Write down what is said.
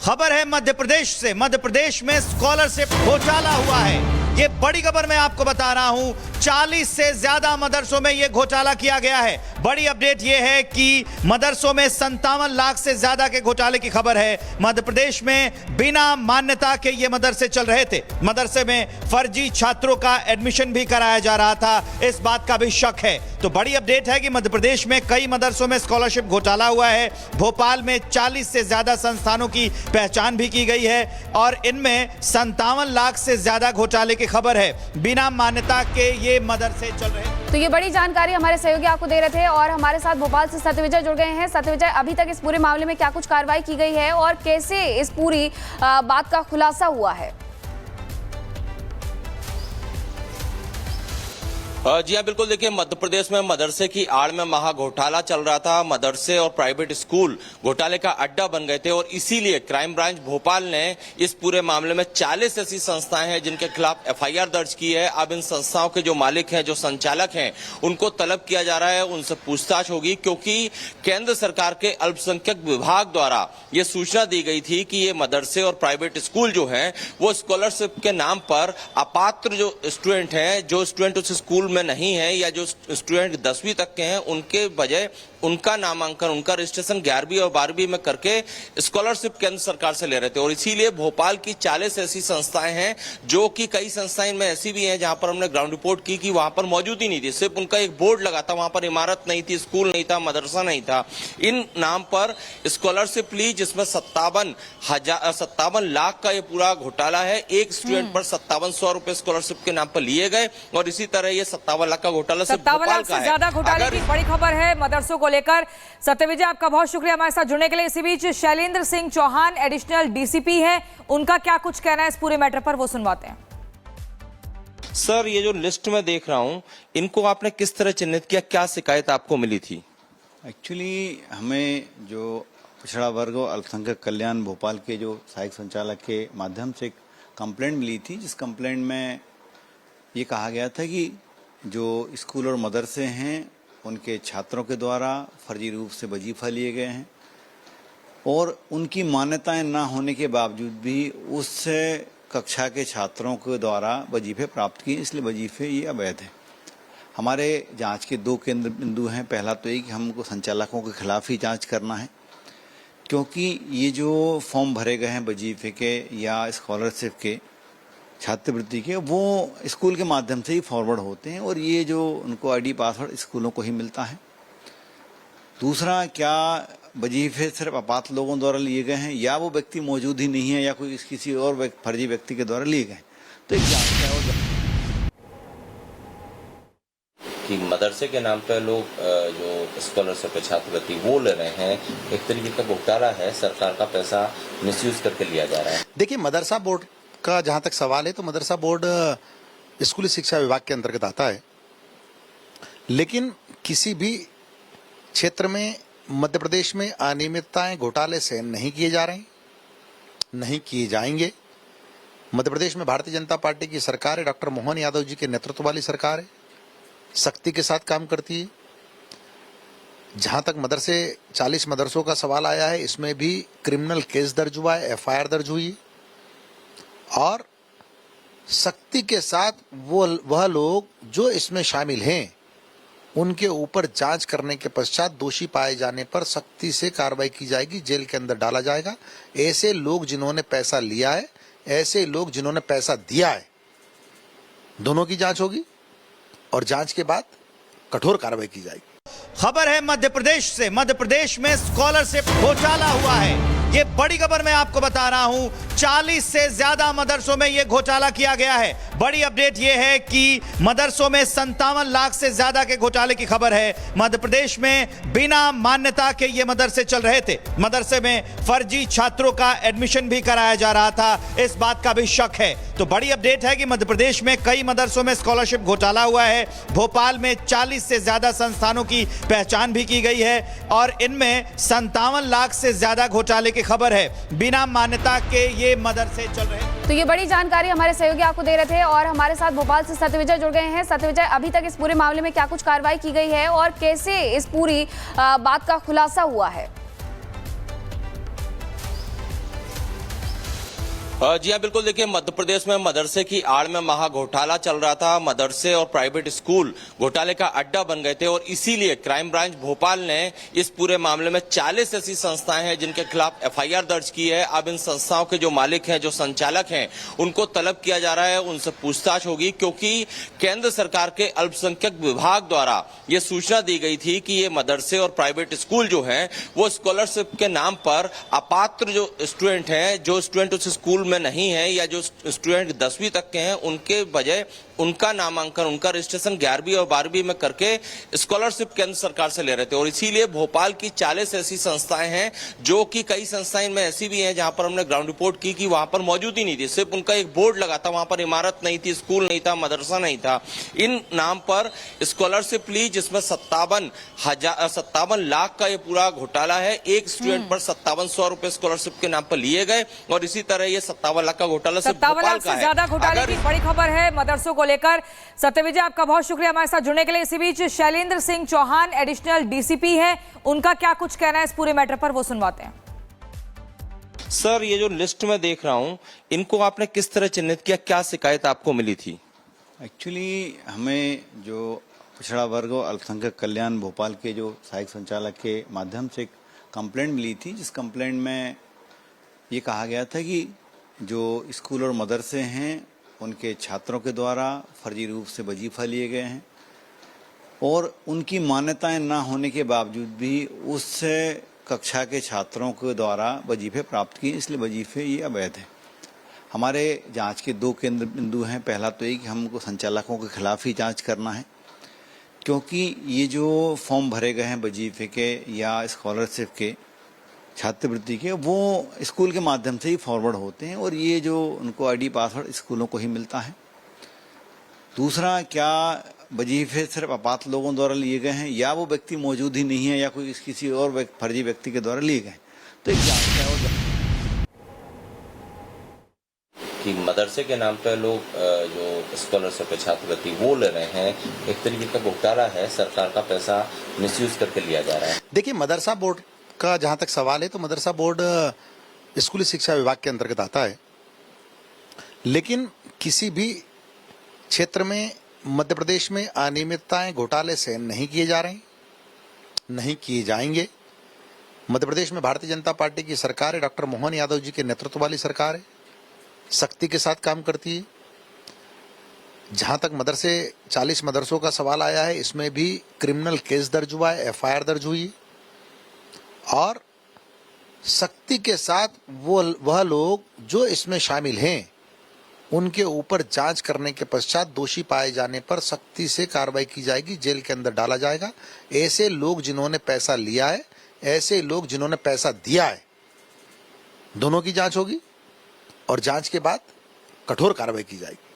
खबर है मध्य प्रदेश से। मध्य प्रदेश में स्कॉलरशिप घोटाला हुआ है। ये बड़ी खबर मैं आपको बता रहा हूं। 40 से ज्यादा मदरसों में यह घोटाला किया गया है। बड़ी अपडेट यह है कि मदरसों में 57 लाख से ज्यादा के घोटाले की खबर है। मध्य प्रदेश में बिना मान्यता के ये मदरसे चल रहे थे। मदरसे में फर्जी छात्रों का एडमिशन भी कराया जा रहा था, इस बात का भी शक है। तो बड़ी अपडेट है कि मध्य प्रदेश में कई मदरसों में स्कॉलरशिप घोटाला हुआ है। भोपाल में 40 से ज्यादा संस्थानों की पहचान भी की गई है और इनमें 57 लाख से ज्यादा घोटाले की खबर है। बिना मान्यता के ये मदरसे चल रहे हैं। तो ये बड़ी जानकारी हमारे सहयोगी आपको दे रहे थे और हमारे साथ भोपाल से सत्यविजय जुड़ गए हैं। सत्यविजय, अभी तक इस पूरे मामले में क्या कुछ कार्रवाई की गई है और कैसे इस पूरी बात का खुलासा हुआ है? जी हाँ, बिल्कुल। देखिए, मध्य प्रदेश में मदरसे की आड़ में महा घोटाला चल रहा था। मदरसे और प्राइवेट स्कूल घोटाले का अड्डा बन गए थे और इसीलिए क्राइम ब्रांच भोपाल ने इस पूरे मामले में 40 ऐसी संस्थाएं हैं जिनके खिलाफ एफआईआर दर्ज की है। अब इन संस्थाओं के जो मालिक हैं, जो संचालक हैं, उनको तलब किया जा रहा है, उनसे पूछताछ होगी, क्योंकि केंद्र सरकार के अल्पसंख्यक विभाग द्वारा ये सूचना दी गई थी कि ये मदरसे और प्राइवेट स्कूल जो हैं वो स्कॉलरशिप के नाम पर अपात्र जो स्टूडेंट हैं, जो स्टूडेंट उस स्कूल में नहीं है या जो स्टूडेंट 10वीं तक के हैं, उनके बजाय उनका नामांकन, उनका रजिस्ट्रेशन 11वीं और 12वीं में करके स्कॉलरशिप केंद्र सरकार से ले रहे थे। और इसीलिए भोपाल की 40 ऐसी संस्थाएं हैं, जो कि कई संस्थाएं में ऐसी भी हैं जहां पर हमने ग्राउंड रिपोर्ट की कि वहां पर मौजूद ही नहीं थी, सिर्फ उनका एक बोर्ड लगा था, वहां पर इमारत नहीं थी, स्कूल नहीं था, मदरसा नहीं था। इन नाम पर स्कॉलरशिप ली, जिसमें 57 लाख का ये पूरा घोटाला है। एक स्टूडेंट पर 5700 रुपए स्कॉलरशिप के नाम पर लिए गए और इसी तरह ये 57 लाख का घोटाला सिर्फ 57 भोपाल लाख का से है। ज्यादा घोटाले की बड़ी खबर है मदरसों को लेकर। सत्यविजय, आपका बहुत शुक्रिया हमारे साथ जुड़ने के लिए। इसी बीच शैलेंद्र सिंह चौहान एडिशनल डीसीपी हैं, उनका क्या कुछ कहना है इस पूरे मैटर पर, वो सुनवाते हैं। सर, ये जो लिस्ट में देख रहा हूं, इनको आपने किस तरह चिन्हित किया? क्या शिकायत आपको मिली थी? एक्चुअली हमें जो पिछड़ा वर्ग और अल्पसंख्यक कल्याण भोपाल के जो सहायक संचालक के माध्यम से एक कंप्लेंट मिली थी, जिस कंप्लेंट में ये कहा गया था कि जो स्कूल और मदरसे हैं उनके छात्रों के द्वारा फर्जी रूप से वजीफा लिए गए हैं और उनकी मान्यताएं ना होने के बावजूद भी उस कक्षा के छात्रों के द्वारा वजीफे प्राप्त किए, इसलिए वजीफे ये अवैध हैं। हमारे जांच के 2 केंद्र बिंदु हैं। पहला तो ये कि हमको संचालकों के खिलाफ ही जांच करना है, क्योंकि ये जो फॉर्म भरे गए हैं वजीफे के या स्कॉलरशिप के, छात्रवृत्ति के, वो स्कूल के माध्यम से ही फॉरवर्ड होते हैं और ये जो उनको आईडी पासवर्ड स्कूलों को ही मिलता है। दूसरा, क्या वजीफे सिर्फ अपात्र लोगों द्वारा लिए गए हैं या वो व्यक्ति मौजूद ही नहीं है या कोई किसी और फर्जी व्यक्ति के द्वारा लिए गए, तो एक जांच है। कि मदरसे के नाम पर लोग जो स्कॉलरशिप छात्रवृत्ति वो ले रहे हैं, एक तरीके का घोटाला है, सरकार का पैसा मिसयूज करके लिया जा रहा है। देखिए, मदरसा बोर्ड का जहां तक सवाल है तो मदरसा बोर्ड स्कूली शिक्षा विभाग के अंतर्गत आता है, लेकिन किसी भी क्षेत्र में मध्य प्रदेश में अनियमितताएं, घोटाले सहन नहीं किए जा रहे हैं, नहीं किए जाएंगे। मध्य प्रदेश में भारतीय जनता पार्टी की सरकार है, डॉक्टर मोहन यादव जी के नेतृत्व वाली सरकार है, सख्ती के साथ काम करती है। जहां तक मदरसे 40 मदरसों का सवाल आया है, इसमें भी क्रिमिनल केस दर्ज हुआ है, एफआईआर दर्ज हुई है और सख्ती के साथ वह लोग जो इसमें शामिल हैं उनके ऊपर जांच करने के पश्चात दोषी पाए जाने पर सख्ती से कार्रवाई की जाएगी, जेल के अंदर डाला जाएगा। ऐसे लोग जिन्होंने पैसा लिया है, ऐसे लोग जिन्होंने पैसा दिया है, दोनों की जांच होगी और जांच के बाद कठोर कार्रवाई की जाएगी। खबर है मध्य प्रदेश से। मध्य प्रदेश में स्कॉलरशिप घोटाला हुआ है। ये बड़ी खबर मैं आपको बता रहा हूं। 40 से ज्यादा मदरसों में यह घोटाला किया गया है। बड़ी अपडेट यह है कि मदरसों में 57 लाख से ज्यादा के घोटाले की खबर है। मध्य प्रदेश में बिना मान्यता के ये मदरसे चल रहे थे। मदरसे में फर्जी छात्रों का एडमिशन भी कराया जा रहा था, इस बात का भी शक है। तो बड़ी अपडेट है कि मध्य प्रदेश में कई मदरसों में स्कॉलरशिप घोटाला हुआ है। भोपाल में 40 से ज्यादा संस्थानों की पहचान भी की गई है और इनमें 57 लाख से ज्यादा घोटाले की खबर है। बिना मान्यता के ये मदरसे चल रहे हैं। तो ये बड़ी जानकारी हमारे सहयोगी आपको दे रहे थे और हमारे साथ भोपाल से सत्यविजय जुड़ गए हैं। सत्यविजय, अभी तक इस पूरे मामले में क्या कुछ कार्रवाई की गई है और कैसे इस पूरी बात का खुलासा हुआ है? जी हाँ, बिल्कुल। देखिए, मध्य प्रदेश में मदरसे की आड़ में महा घोटाला चल रहा था। मदरसे और प्राइवेट स्कूल घोटाले का अड्डा बन गए थे और इसीलिए क्राइम ब्रांच भोपाल ने इस पूरे मामले में 40 ऐसी संस्थाएं हैं जिनके खिलाफ एफआईआर दर्ज की है। अब इन संस्थाओं के जो मालिक हैं, जो संचालक हैं, उनको तलब किया जा रहा है, उनसे पूछताछ होगी, क्योंकि केंद्र सरकार के अल्पसंख्यक विभाग द्वारा ये सूचना दी गई थी कि ये मदरसे और प्राइवेट स्कूल जो है वो स्कॉलरशिप के नाम पर अपात्र जो स्टूडेंट हैं, जो स्टूडेंट उस स्कूल में नहीं है या जो स्टूडेंट 10वीं तक के हैं, उनके बजाय उनका नामांकन, उनका रजिस्ट्रेशन 11वीं और 12वीं में करके स्कॉलरशिप केंद्र सरकार से ले रहे थे। और इसीलिए भोपाल की 40 ऐसी संस्थाएं हैं, जो कि कई संस्थाएं में ऐसी भी हैं जहां पर हमने ग्राउंड रिपोर्ट की कि वहां पर मौजूद ही नहीं थी, सिर्फ उनका एक बोर्ड लगा था, वहां पर इमारत नहीं थी, स्कूल नहीं था, मदरसा नहीं था। इन नाम पर स्कॉलरशिप ली, जिसमें 57 लाख का ये पूरा घोटाला है। एक स्टूडेंट पर 5700 रुपए स्कॉलरशिप के नाम पर लिए गए और इसी तरह ये 57 लाख का घोटाला सिर्फ 57 भोपाल लाख का से है। ज्यादा घोटाले की बड़ी खबर है मदरसों को लेकर। सत्यविजय, आपका बहुत शुक्रिया हमारे साथ जुड़ने के लिए। इसी बीच शैलेंद्र सिंह चौहान एडिशनल डीसीपी हैं, उनका क्या कुछ कहना है इस पूरे मैटर पर, वो सुनवाते हैं। सर, ये जो लिस्ट में देख रहा हूं, इनको आपने किस तरह चिन्हित किया? क्या शिकायत आपको मिली थी? एक्चुअली हमें जो पिछड़ा वर्ग और अल्पसंख्यक कल्याण भोपाल के जो सहायक संचालक के माध्यम से एक कंप्लेंट मिली थी, जिस कंप्लेंट में ये कहा गया था कि जो स्कूल और मदरसे हैं उनके छात्रों के द्वारा फर्जी रूप से वजीफा लिए गए हैं और उनकी मान्यताएं ना होने के बावजूद भी उस कक्षा के छात्रों के द्वारा वजीफे प्राप्त किए, इसलिए वजीफे ये अवैध है। हमारे जांच के 2 केंद्र बिंदु हैं। पहला तो ये कि हमको संचालकों के खिलाफ ही जांच करना है, क्योंकि ये जो फॉर्म भरे गए हैं वजीफे के या स्कॉलरशिप के, छात्रवृत्ति के, वो स्कूल के माध्यम से ही फॉरवर्ड होते हैं और ये जो उनको आईडी पासवर्ड स्कूलों को ही मिलता है। दूसरा, क्या वजीफे सिर्फ अपात्र लोगों द्वारा लिए गए हैं या वो व्यक्ति मौजूद ही नहीं है या कोई किसी और फर्जी व्यक्ति के द्वारा लिए गए, तो एक जांच है। कि मदरसे के नाम पर लोग जो स्कॉलरशिप छात्रवृत्ति वो ले रहे हैं, एक तरीके का घोटाला है, सरकार का पैसा मिसयूज करके लिया जा रहा है। देखिए, मदरसा बोर्ड का जहां तक सवाल है तो मदरसा बोर्ड स्कूली शिक्षा विभाग के अंतर्गत आता है, लेकिन किसी भी क्षेत्र में मध्य प्रदेश में अनियमितताएं, घोटाले से नहीं किए जा रहे हैं, नहीं किए जाएंगे। मध्य प्रदेश में भारतीय जनता पार्टी की सरकार है, डॉक्टर मोहन यादव जी के नेतृत्व वाली सरकार है, सख्ती के साथ काम करती है। जहां तक 40 मदरसों का सवाल आया है, इसमें भी क्रिमिनल केस दर्ज हुआ है, एफआईआर दर्ज हुई है और सख्ती के साथ वह लोग जो इसमें शामिल हैं उनके ऊपर जांच करने के पश्चात दोषी पाए जाने पर सख्ती से कार्रवाई की जाएगी, जेल के अंदर डाला जाएगा। ऐसे लोग जिन्होंने पैसा लिया है, ऐसे लोग जिन्होंने पैसा दिया है, दोनों की जांच होगी और जांच के बाद कठोर कार्रवाई की जाएगी।